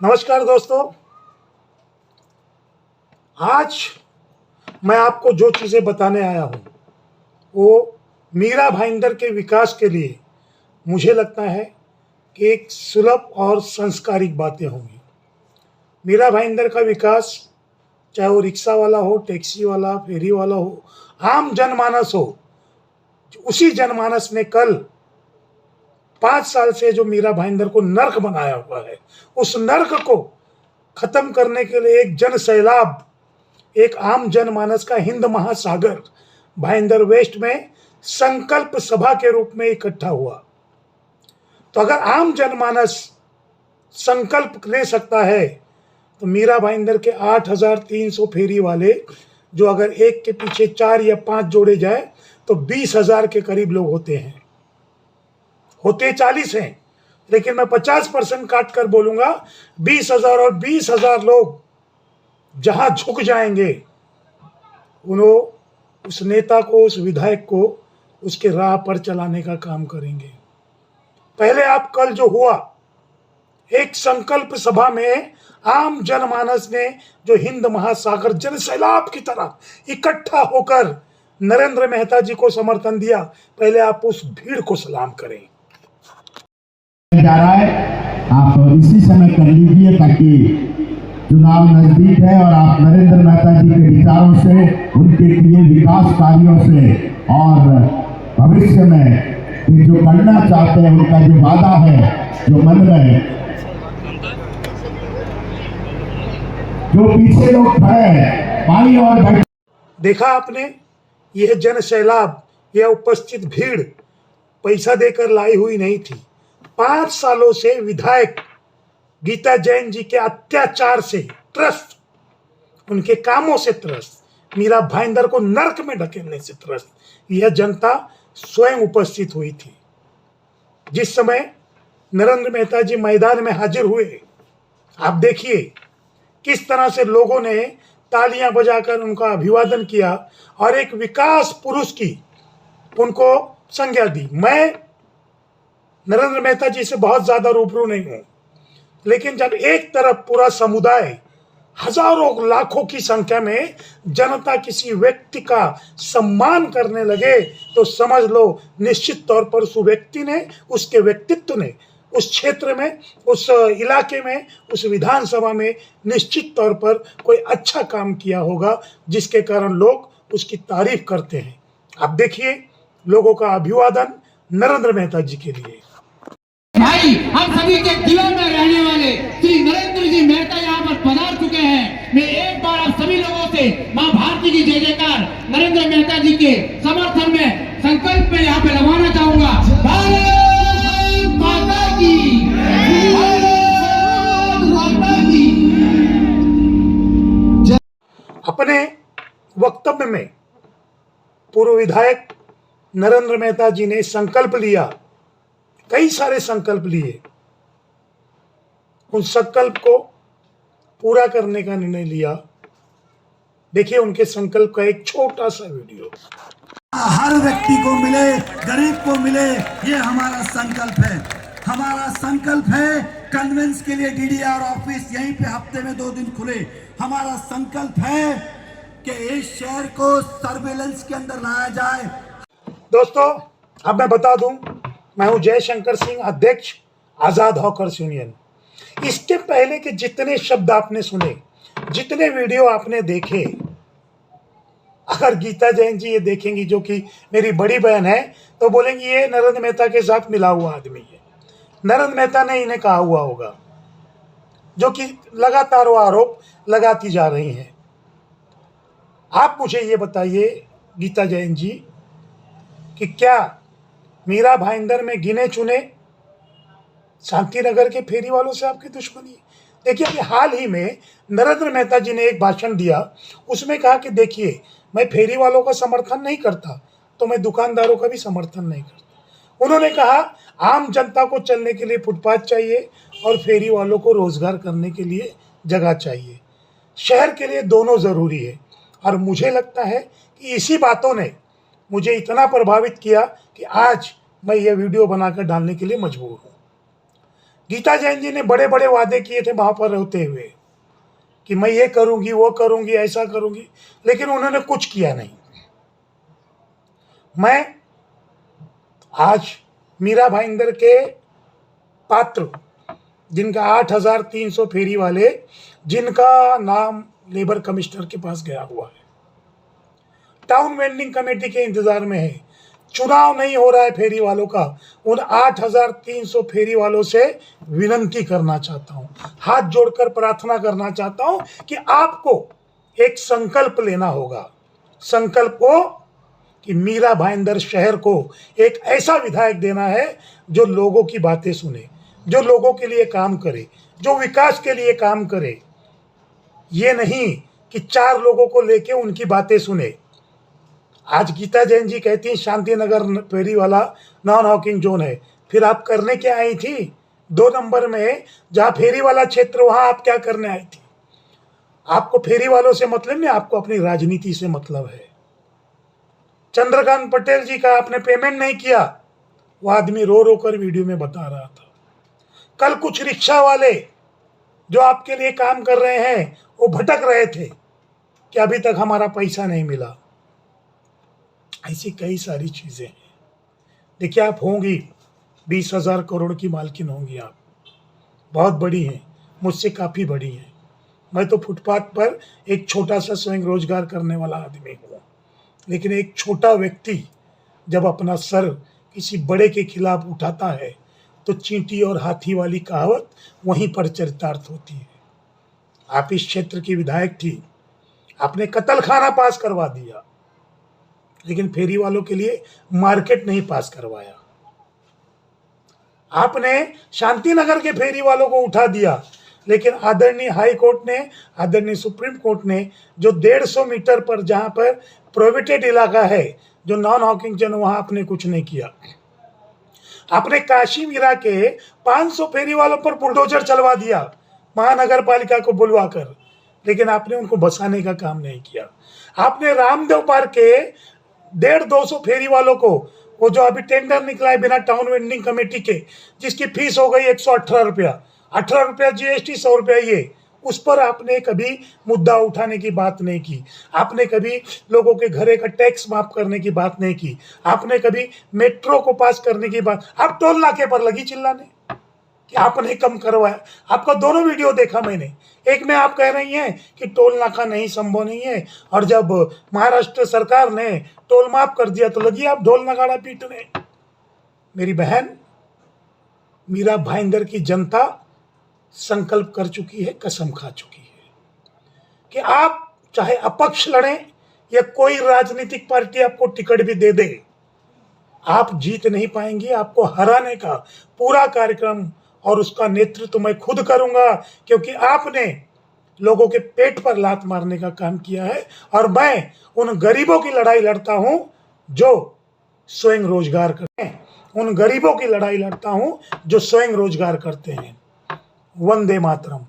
नमस्कार दोस्तों, आज मैं आपको जो चीज़ें बताने आया हूँ वो मीरा भाईंदर के विकास के लिए मुझे लगता है कि एक सुलभ और संस्कारिक बातें होंगी। मीरा भाईंदर का विकास, चाहे वो रिक्शा वाला हो, टैक्सी वाला, फेरी वाला हो, आम जनमानस हो, उसी जनमानस ने कल 5 साल से जो मीरा भाईंदर को नर्क बनाया हुआ है, उस नर्क को खत्म करने के लिए एक जन सैलाब, एक आम जनमानस का हिंद महासागर भाईंदर वेस्ट में संकल्प सभा के रूप में इकट्ठा हुआ। तो अगर आम जनमानस संकल्प ले सकता है तो मीरा भाईंदर के 8,300 फेरी वाले, जो अगर एक के पीछे 4 या 5 जोड़े जाए तो 20,000 के करीब लोग होते 40 हैं, लेकिन मैं 50% काट कर बोलूंगा 20,000। और 20,000 लोग जहां झुक जाएंगे, उस नेता को, उस विधायक को उसके राह पर चलाने का काम करेंगे। पहले आप कल जो हुआ, एक संकल्प सभा में आम जनमानस ने जो हिंद महासागर जन सैलाब की तरह इकट्ठा होकर नरेंद्र मेहता जी को समर्थन दिया, पहले आप उस भीड़ को सलाम करें। जा रहा है, आप इसी समय कर लीजिए ताकि चुनाव नजदीक है और आप नरेंद्र मेहता जी के विचारों से, उनके किए विकास कार्यों से और भविष्य में जो करना चाहते हैं, उनका जो वादा है, जो मन में, जो पीछे लोग खड़े हैं पाई और बैठ। देखा आपने, यह जन सैलाब, यह उपस्थित भीड़ पैसा देकर लाई हुई नहीं थी। 5 सालों से विधायक गीता जैन जी के अत्याचार से त्रस्त, उनके कामों से त्रस्त, मीरा भाईंदर को नर्क में ढकेलने से त्रस्त यह जनता स्वयं उपस्थित हुई थी। जिस समय नरेंद्र मेहता जी मैदान में हाजिर हुए, आप देखिए किस तरह से लोगों ने तालियां बजाकर उनका अभिवादन किया और एक विकास पुरुष की उनको संज्ञा दी। मैं नरेंद्र मेहता जी से बहुत ज्यादा रूबरू नहीं हूं, लेकिन जब एक तरफ पूरा समुदाय, हजारों लाखों की संख्या में जनता किसी व्यक्ति का सम्मान करने लगे, तो समझ लो निश्चित तौर पर उस व्यक्ति ने, उसके व्यक्तित्व ने उस क्षेत्र में, उस इलाके में, उस विधानसभा में निश्चित तौर पर कोई अच्छा काम किया होगा, जिसके कारण लोग उसकी तारीफ करते हैं। आप देखिए लोगों का अभिवादन नरेंद्र मेहता जी के लिए। भाई, हम सभी के दिलों में रहने वाले श्री नरेंद्र जी मेहता यहाँ पर पधार चुके हैं। मैं एक बार आप सभी लोगों से मां भारती की जय जयकार नरेंद्र मेहता जी के समर्थन में, संकल्प में यहाँ पे लगवाना चाहूंगा। भारत माता की, भारत माता की। अपने वक्तव्य में पूर्व विधायक नरेंद्र मेहता जी ने संकल्प लिया, कई सारे संकल्प लिए, उन संकल्प को पूरा करने का निर्णय लिया। देखिए उनके संकल्प का एक छोटा सा वीडियो। हर व्यक्ति को मिले, गरीब को मिले, ये हमारा संकल्प है। हमारा संकल्प है कन्वेंस के लिए डीडीआर ऑफिस यहीं पे हफ्ते में 2 दिन खुले। हमारा संकल्प है कि इस शहर को सर्वेलेंस के अंदर लाया जाए। दोस्तों, अब मैं बता दूं, मैं हूं जयशंकर सिंह, अध्यक्ष आजाद हॉकर्स यूनियन। इसके पहले के जितने शब्द आपने सुने, जितने वीडियो आपने देखे, अगर गीता जैन जी ये देखेंगी, जो कि मेरी बड़ी बहन है, तो बोलेंगी ये नरेंद्र मेहता के साथ मिला हुआ आदमी है, नरेंद्र मेहता ने इन्हें कहा हुआ होगा, जो कि लगातार वो आरोप लगाती जा रही हैं। आप मुझे ये बताइए गीता जैन जी कि क्या मीरा भाईंदर में गिने चुने शांतिनगर के फेरी वालों से आपकी दुश्मनी है? देखिए अभी हाल ही में नरेंद्र मेहता जी ने एक भाषण दिया, उसमें कहा कि देखिए मैं फेरी वालों का समर्थन नहीं करता तो मैं दुकानदारों का भी समर्थन नहीं करता। उन्होंने कहा आम जनता को चलने के लिए फुटपाथ चाहिए और फेरी वालों को रोजगार करने के लिए जगह चाहिए। शहर के लिए दोनों ज़रूरी है। और मुझे लगता है कि इसी बातों ने मुझे इतना प्रभावित किया कि आज मैं ये वीडियो बनाकर डालने के लिए मजबूर हूँ। गीता जैन जी ने बड़े बड़े वादे किए थे वहां पर रहते हुए कि मैं ये करूंगी, वो करूंगी, ऐसा करूंगी, लेकिन उन्होंने कुछ किया नहीं। मैं आज मीरा भाईंदर के पात्र, जिनका 8,300 फेरी वाले, जिनका नाम लेबर कमिश्नर के पास गया हुआ है, टाउन वेंडिंग कमेटी के इंतजार में है, चुनाव नहीं हो रहा है फेरी वालों का, उन 8,300 फेरी वालों से विनती करना चाहता हूं, हाथ जोड़कर प्रार्थना करना चाहता हूं कि आपको एक संकल्प लेना होगा। संकल्प हो कि मीरा भाईंदर शहर को एक ऐसा विधायक देना है जो लोगों की बातें सुने, जो लोगों के लिए काम करे, जो विकास के लिए काम करे। ये नहीं कि 4 लोगों को लेके उनकी बातें सुने। आज गीता जैन जी कहती हैं शांतिनगर फेरी वाला नॉन हॉकिंग जोन है, फिर आप करने क्या आई थी 2 नंबर में, जहां फेरी वाला क्षेत्र, वहां आप क्या करने आई थी? आपको फेरी वालों से मतलब नहीं, आपको अपनी राजनीति से मतलब है। चंद्रकांत पटेल जी का आपने पेमेंट नहीं किया, वो आदमी रो रो कर वीडियो में बता रहा था। कल कुछ रिक्शा वाले जो आपके लिए काम कर रहे हैं वो भटक रहे थे कि अभी तक हमारा पैसा नहीं मिला। ऐसी कई सारी चीजें हैं। देखिए, आप होंगी 20,000 करोड़ की मालकिन होंगी, आप बहुत बड़ी हैं, मुझसे काफ़ी बड़ी हैं। मैं तो फुटपाथ पर एक छोटा सा स्वयं रोजगार करने वाला आदमी हूँ, लेकिन एक छोटा व्यक्ति जब अपना सर किसी बड़े के खिलाफ उठाता है तो चींटी और हाथी वाली कहावत वहीं पर चरितार्थ होती है। आप इस क्षेत्र की विधायक थी, आपने कत्लखाना पास करवा दिया, लेकिन फेरी वालों के लिए मार्केट नहीं पास करवाया। आपने शांतिनगर के फेरी वालों को उठा दिया, लेकिन आदरणीय हाई कोर्ट ने, आदरणीय सुप्रीम कोर्ट ने जो 150 मीटर पर जहां पर प्रोहिबिटेड इलाका है, जो नॉन हॉकिंग जोन, वहां आपने कुछ नहीं किया। आपने काशी मीरा के 500 फेरी वालों पर बुलडोजर चलवा दिया महानगर पालिका को बुलवाकर, लेकिन आपने उनको बसाने का काम नहीं किया। आपने रामदेव पार्क के 150-200 फेरी वालों को, वो जो अभी टेंडर निकला है बिना टाउन वेंडिंग कमेटी के, जिसकी फीस हो गई 118 रुपया, 18 रुपया जीएसटी, 100 रुपया ये, उस पर आपने कभी मुद्दा उठाने की बात नहीं की। आपने कभी लोगों के घरे का टैक्स माफ करने की बात नहीं की। आपने कभी मेट्रो को पास करने की बात, आप टोल नाके पर लगी चिल्लाने कि आपने कम करवाया। आपका दोनों वीडियो देखा मैंने, एक में आप कह रही हैं कि टोल नाका नहीं, संभव नहीं है, और जब महाराष्ट्र सरकार ने टोल माफ कर दिया तो लगी आप ढोल नगाड़ा पीटने। मेरी बहन, मीरा भाईंदर की जनता संकल्प कर चुकी है, कसम खा चुकी है कि आप चाहे अपक्ष लड़ें या कोई राजनीतिक पार्टी आपको टिकट भी दे दे, आप जीत नहीं पाएंगे। आपको हराने का पूरा कार्यक्रम और उसका नेतृत्व मैं खुद करूंगा, क्योंकि आपने लोगों के पेट पर लात मारने का काम किया है, और मैं उन गरीबों की लड़ाई लड़ता हूं जो स्वयं रोजगार करते हैं, उन गरीबों की लड़ाई लड़ता हूं जो स्वयं रोजगार करते हैं। वंदे मातरम।